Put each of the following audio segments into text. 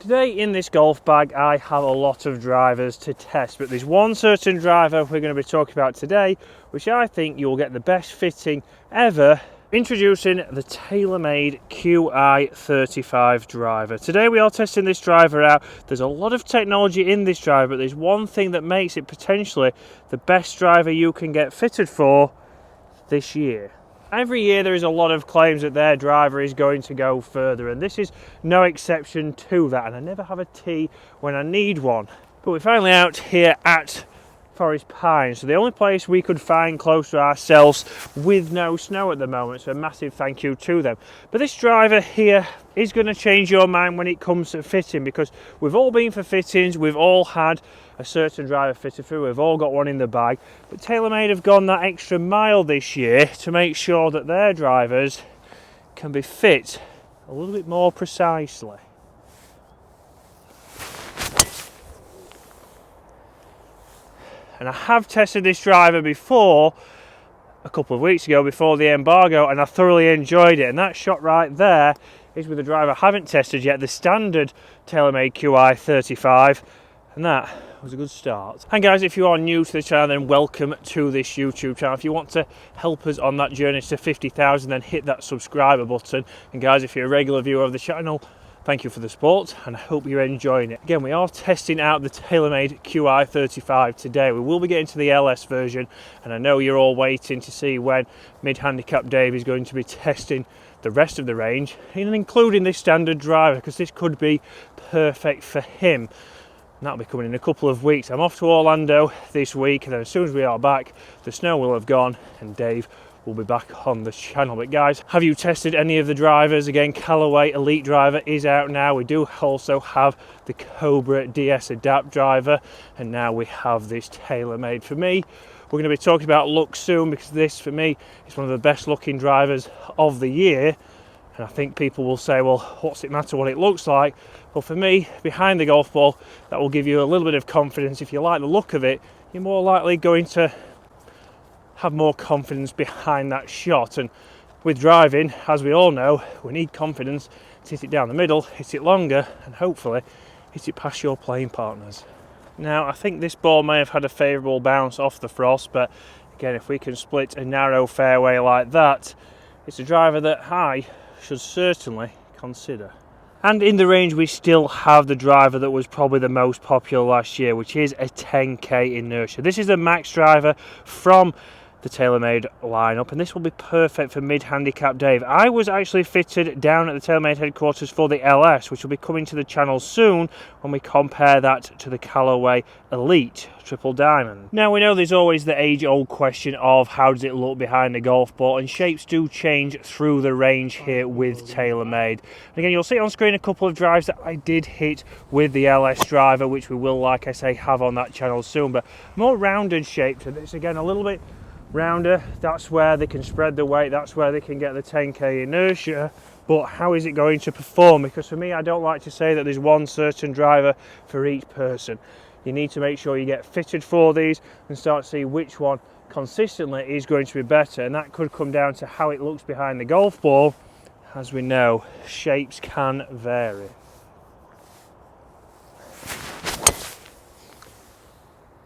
Today in this golf bag I have a lot of drivers to test, but there's one certain driver we're going to be talking about today which I think you'll get the best fitting ever. Introducing the Taylormade Qi35 Driver. Today we are testing this driver out. There's a lot of technology in this driver, but there's one thing that makes it potentially the best driver you can get fitted for this year. Every year there is a lot of claims that their driver is going to go further, and this is no exception to that, and I never have a tee when I need one. But we're finally out here at Forest Pines, so the only place we could find close to ourselves with no snow at the moment, so a massive thank you to them. But this driver here is going to change your mind when it comes to fitting, because we've all been for fittings, we've all had a certain driver fitted through, we've all got one in the bag, but Taylormade have gone that extra mile this year to make sure that their drivers can be fit a little bit more precisely. And I have tested this driver before, a couple of weeks ago before the embargo, and I thoroughly enjoyed it. And that shot right there is with a driver I haven't tested yet, the standard Taylormade Qi35, and that was a good start. And guys, if you are new to the channel, then welcome to this YouTube channel. If you want to help us on that journey to 50,000, then hit that subscribe button. And guys, if you're a regular viewer of the channel, thank you for the support, and I hope you're enjoying it. Again, we are testing out the Taylormade Qi35 today. We will be getting to the LS version, and I know you're all waiting to see when mid-handicap Dave is going to be testing the rest of the range, and including this standard driver, because this could be perfect for him. And that'll be coming in a couple of weeks. I'm off to Orlando this week, and then as soon as we are back, the snow will have gone, and Dave will be back on the channel. But guys, have you tested any of the drivers? Again, Callaway Elite Driver is out now. We do also have the Cobra DS Adapt driver, and now we have this Taylormade. For me, we're going to be talking about look soon, because this for me is one of the best looking drivers of the year. And I think people will say, well, what's it matter what it looks like? Well, for me, behind the golf ball, that will give you a little bit of confidence. If you like the look of it, you're more likely going to have more confidence behind that shot. And with driving, as we all know, we need confidence to hit it down the middle, hit it longer, and hopefully hit it past your playing partners. Now, I think this ball may have had a favourable bounce off the frost, but again, if we can split a narrow fairway like that, it's a driver that I should certainly consider. And in the range, we still have the driver that was probably the most popular last year, which is a 10k inertia. This is the max driver from the Taylormade lineup, and this will be perfect for mid-handicap Dave. I was actually fitted down at the Taylormade headquarters for the LS, which will be coming to the channel soon when we compare that to the Callaway Elite Triple Diamond. Now, we know there's always the age-old question of how does it look behind the golf ball, and shapes do change through the range here with Taylormade. And again, you'll see on screen a couple of drives that I did hit with the LS driver, which we will, like I say, have on that channel soon, but more rounded shapes, and it's again a little bit rounder. That's where they can spread the weight, that's where they can get the 10k inertia. But how is it going to perform? Because for me, I don't like to say that there's one certain driver for each person. You need to make sure you get fitted for these and start to see which one consistently is going to be better, and that could come down to how it looks behind the golf ball. As we know, shapes can vary.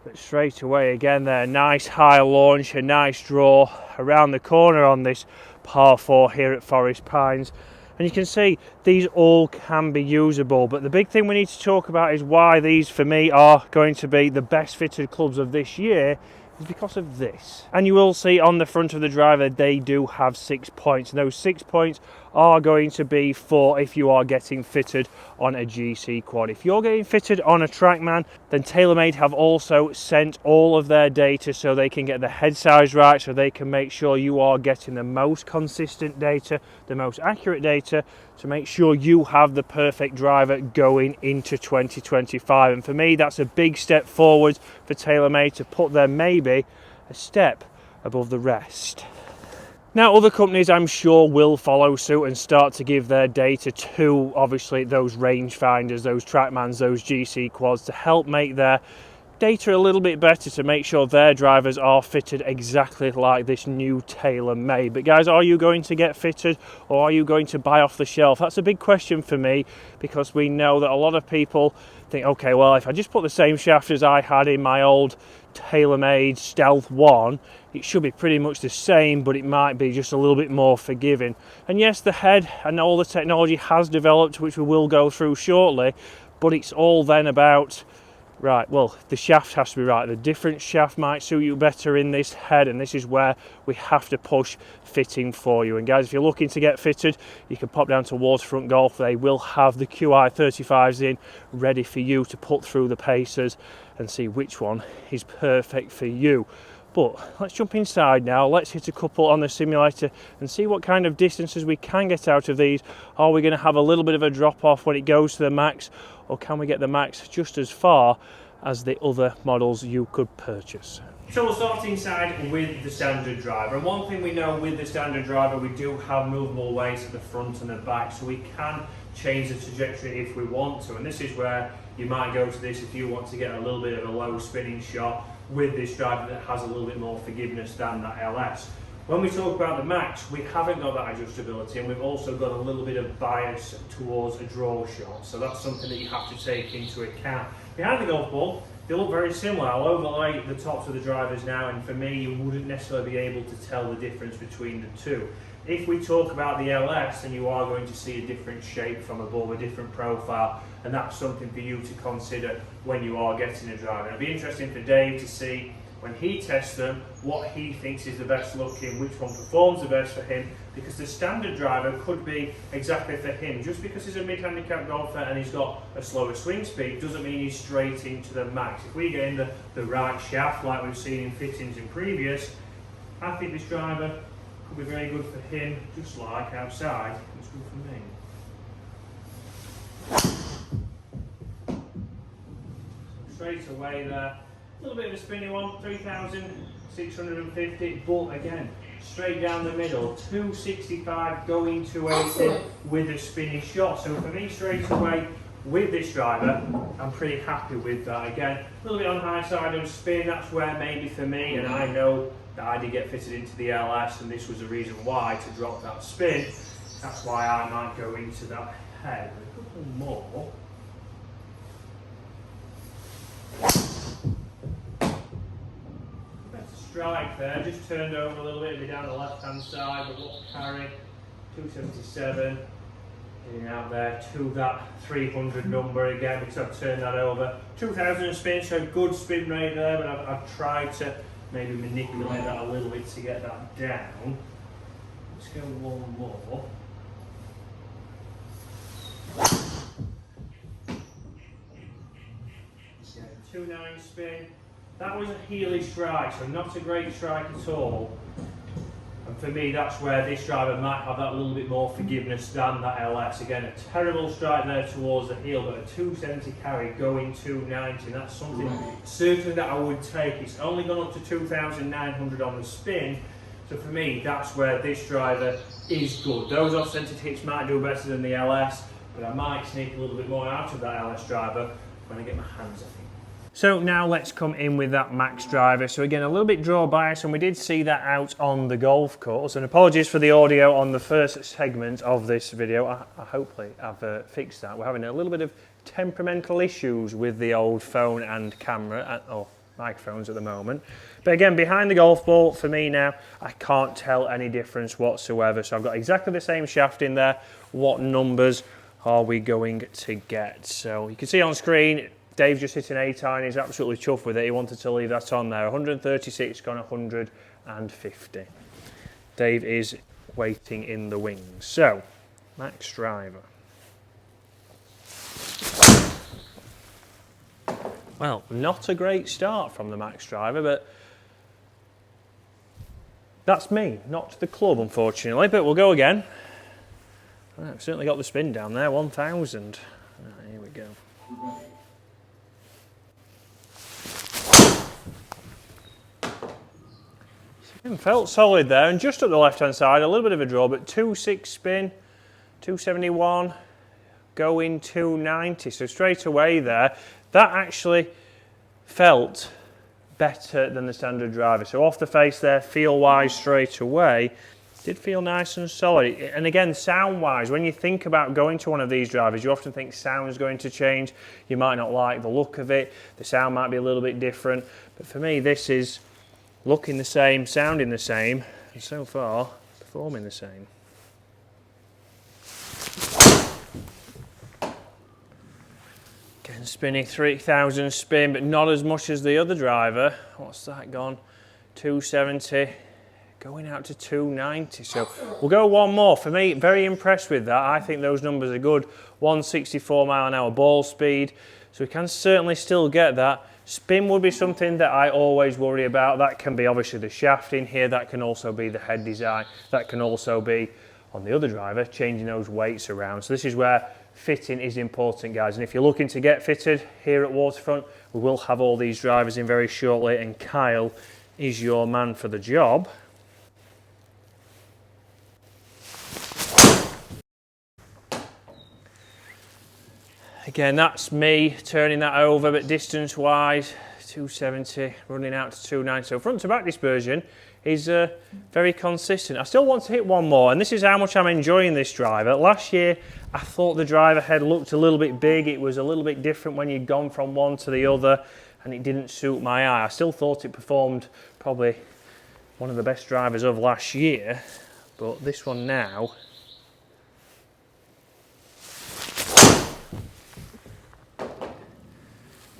But straight away again there, nice high launch, a nice draw around the corner on this par 4 here at Forest Pines. And you can see these all can be usable, but the big thing we need to talk about is why these for me are going to be the best fitted clubs of this year is because of this. And you will see on the front of the driver they do have 6 points, and those 6 points are going to be for if you are getting fitted on a GC quad. If you're getting fitted on a Trackman, then Taylormade have also sent all of their data so they can get the head size right, so they can make sure you are getting the most consistent data, the most accurate data, to make sure you have the perfect driver going into 2025. And for me, that's a big step forward for Taylormade to put them maybe a step above the rest. Now, other companies I'm sure will follow suit and start to give their data to obviously those rangefinders, those Trackmans, those GC quads, to help make their data a little bit better to make sure their drivers are fitted exactly like this new Taylormade. But guys, are you going to get fitted, or are you going to buy off the shelf? That's a big question for me, because we know that a lot of people think, okay, well, if I just put the same shaft as I had in my old Taylormade Stealth 1, it should be pretty much the same, but it might be just a little bit more forgiving. And yes, the head and all the technology has developed, which we will go through shortly, but it's all then about, right, well, the shaft has to be right. The different shaft might suit you better in this head, and this is where we have to push fitting for you. And guys, if you're looking to get fitted, you can pop down to Waterfront Golf. They will have the Qi35s in, ready for you to put through the paces and see which one is perfect for you. But let's jump inside now. Let's hit a couple on the simulator and see what kind of distances we can get out of these. Are we going to have a little bit of a drop off when it goes to the max, or can we get the max just as far as the other models you could purchase? So we'll start inside with the standard driver. And one thing we know with the standard driver, we do have movable weights at the front and the back, so we can change the trajectory if we want to. And this is where you might go to this if you want to get a little bit of a low spinning shot with this driver that has a little bit more forgiveness than that LS. When we talk about the max, we haven't got that adjustability, and we've also got a little bit of bias towards a draw shot, so that's something that you have to take into account. Behind the golf ball, they look very similar. I'll overlay the tops of the drivers now, and for me, you wouldn't necessarily be able to tell the difference between the two. If we talk about the LS, then you are going to see a different shape from above, a different profile, and that's something for you to consider when you are getting a driver. It'll be interesting for Dave to see, when he tests them, what he thinks is the best looking, which one performs the best for him, because the standard driver could be exactly for him. Just because he's a mid-handicap golfer and he's got a slower swing speed doesn't mean he's straight into the max. If we get in the right shaft like we've seen in fittings in previous, I think this driver could be very good for him, just like outside it's good for me. So straight away there, a little bit of a spinny one, 3,650, but again, straight down the middle, 265 going to 80 with a spinny shot. So for me, straight away with this driver, I'm pretty happy with that. Again, a little bit on the high side of spin, that's where maybe for me, and I know that I did get fitted into the LS, and this was the reason why to drop that spin. That's why I might go into that head. A couple more. Strike there, just turned over a little bit, down the left hand side, but what carry, 277, getting out there to that 300 number again, because I've turned that over. 2,000 spin, so good spin rate there, but I've tried to maybe manipulate that a little bit to get that down. Let's go one more. Yeah, 2.9 spin. That was a heely strike, so not a great strike at all. And for me, that's where this driver might have that little bit more forgiveness than that LS. Again, a terrible strike there towards the heel, but a 270 carry going 290. That's something certainly that I would take. It's only gone up to 2,900 on the spin. So for me, that's where this driver is good. Those off-centered hits might do better than the LS, but I might sneak a little bit more out of that LS driver when I get my hands on it. So now let's come in with that max driver. So again, a little bit draw bias, and we did see that out on the golf course. And apologies for the audio on the first segment of this video. I hopefully I've fixed that. We're having a little bit of temperamental issues with the old phone and camera, or microphones at the moment. But again, behind the golf ball, for me now, I can't tell any difference whatsoever. So I've got exactly the same shaft in there. What numbers are we going to get? So you can see on screen, Dave just hit an 8 iron, he's absolutely chuffed with it. He wanted to leave that on there. 136 gone 150. Dave is waiting in the wings. So, max driver. Well, not a great start from the max driver, but that's me, not the club, unfortunately. But we'll go again. I've certainly got the spin down there, 1,000. Here we go. Felt solid there, and just up the left hand side, a little bit of a draw, but 2.6 spin, 271, going 290. So straight away there, that actually felt better than the standard driver. So off the face there, feel-wise straight away, did feel nice and solid. And again, sound-wise, when you think about going to one of these drivers, you often think sound's going to change. You might not like the look of it. The sound might be a little bit different. But for me, this is looking the same, sounding the same, and so far, performing the same. Getting spinny, 3,000 spin, but not as much as the other driver. What's that gone? 270, going out to 290. So we'll go one more. For me, very impressed with that. I think those numbers are good. 164 mile an hour ball speed. So we can certainly still get that. Spin would be something that I always worry about. That can be obviously the shaft in here. That can also be the head design. That can also be, on the other driver, changing those weights around. So this is where fitting is important, guys. And if you're looking to get fitted here at Waterfront, we will have all these drivers in very shortly, and Kyle is your man for the job. Again, that's me turning that over, but distance-wise, 270, running out to 290. So front to back dispersion is very consistent. I still want to hit one more, and this is how much I'm enjoying this driver. Last year, I thought the driver head looked a little bit big. It was a little bit different when you'd gone from one to the other, and it didn't suit my eye. I still thought it performed probably one of the best drivers of last year, but this one now,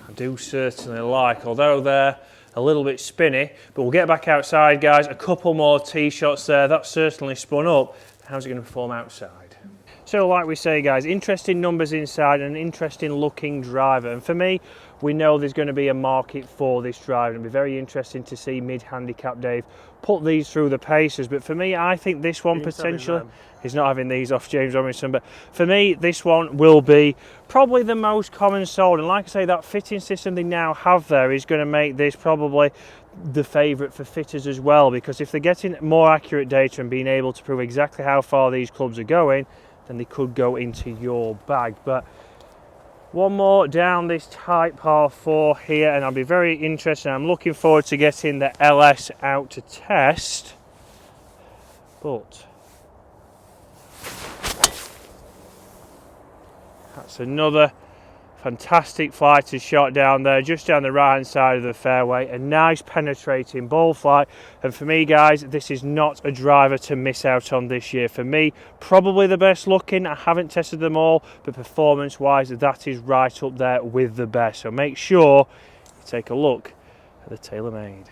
I do certainly like, although they're a little bit spinny, but we'll get back outside, guys. A couple more tee shots there. That's certainly spun up. How's it going to perform outside? So like we say, guys, interesting numbers inside and an interesting looking driver. And for me, we know there's going to be a market for this driver. It'll be very interesting to see mid-handicap Dave put these through the paces. But for me, I think this one potentially, he's not having these off James Robinson, but for me, this one will be probably the most common sold. And like I say, that fitting system they now have there is going to make this probably the favourite for fitters as well, because if they're getting more accurate data and being able to prove exactly how far these clubs are going, then they could go into your bag. But one more down this tight par 4 here, and I'll be very interested. I'm looking forward to getting the LS out to test. But that's another fantastic flighted shot down there, just down the right hand side of the fairway. A nice penetrating ball flight, and for me, guys, this is not a driver to miss out on this year. For me, probably the best looking. I haven't tested them all, but performance wise, that is right up there with the best. So make sure you take a look at the Taylormade.